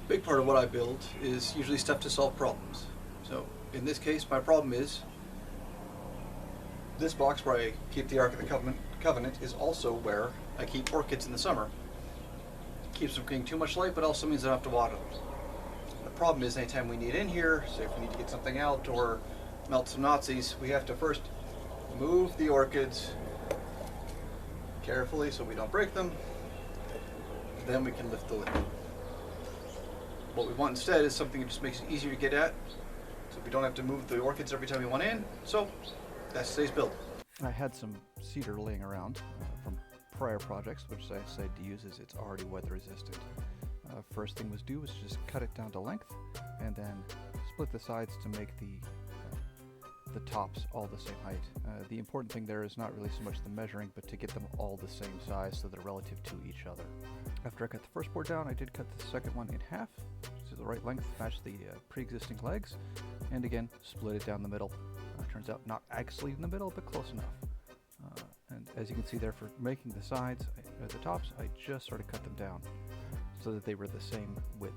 big part of what I build is usually stuff to solve problems. So in this case, my problem is this box where I keep the Ark of the Covenant is also where I keep orchids in the summer. It keeps them getting too much light, but also means I don't have to water them. The problem is anytime we need in here, say if we need to get something out or melt some Nazis, we have to first move the orchids carefully so we don't break them. Then we can lift the lid. What we want instead is something that just makes it easier to get at, so we don't have to move the orchids every time we want in. So that's today's build. I had some cedar laying around from prior projects, which I decided to use as it's already weather resistant. First thing was do was just cut it down to length, and then split the sides to make the tops all the same height. The important thing there is not really so much the measuring, but to get them all the same size so they're relative to each other. After I cut the first board down, I did cut the second one in half to the right length, match the pre-existing legs, and again split it down the middle. Turns out not actually in the middle, but close enough. And as you can see there, for making the sides, the tops, I just sort of cut them down so that they were the same width.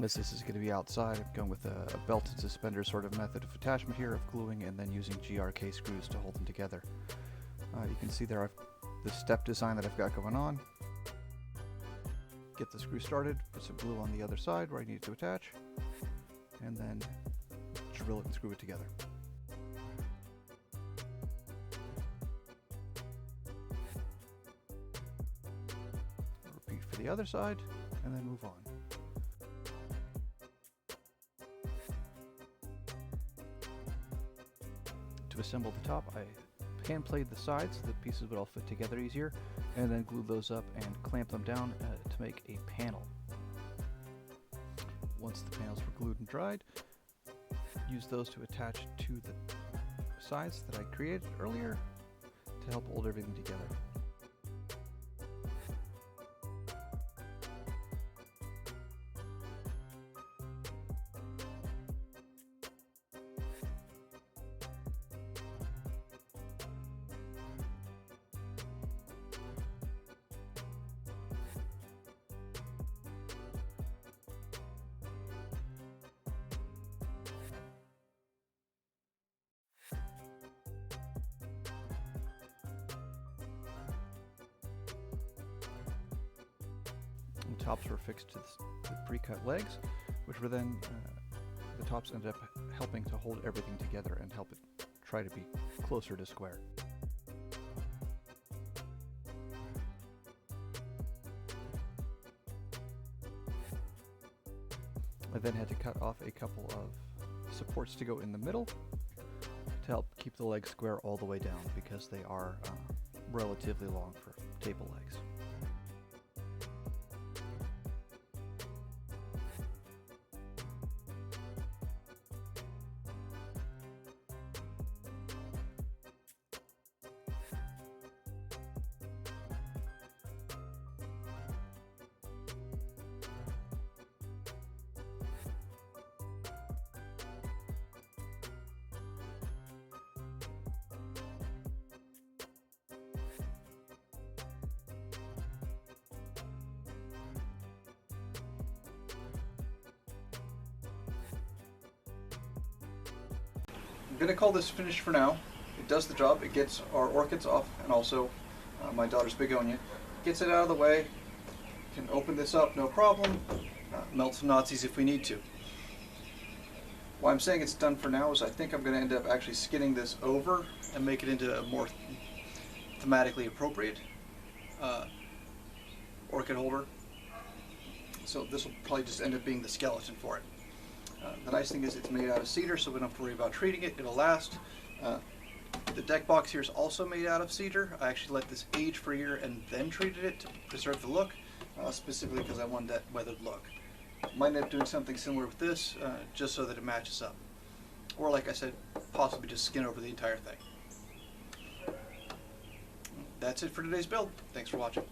As this is going to be outside, I'm going with a belt and suspender sort of method of attachment here, of gluing and then using GRK screws to hold them together. You can see there the step design that I've got going on. Get the screw started, put some glue on the other side where I need it to attach, and then drill it and screw it together. Repeat for the other side, and then move on. To assemble the top, I hand played the sides so the pieces would all fit together easier, and then glued those up and clamped them down to make a panel. Once the panels were glued and dried, use those to attach to the sides that I created earlier to help hold everything together. The tops were fixed to the pre-cut legs, which were then, the tops ended up helping to hold everything together and help it try to be closer to square. I then had to cut off a couple of supports to go in the middle to help keep the legs square all the way down, because they are relatively long for table legs. I'm going to call this finished for now. It does the job. It gets our orchids off, and also my daughter's begonia. Gets it out of the way. Can open this up, no problem. Melt some Nazis if we need to. Why I'm saying it's done for now is I think I'm going to end up actually skinning this over and make it into a more thematically appropriate orchid holder. So this will probably just end up being the skeleton for it. The nice thing is it's made out of cedar, so we don't have to worry about treating it. It'll last. The deck box here is also made out of cedar. I actually let this age for a year and then treated it to preserve the look, specifically because I wanted that weathered look. Might end up doing something similar with this, just so that it matches up. Or like I said, possibly just skin over the entire thing. That's it for today's build. Thanks for watching.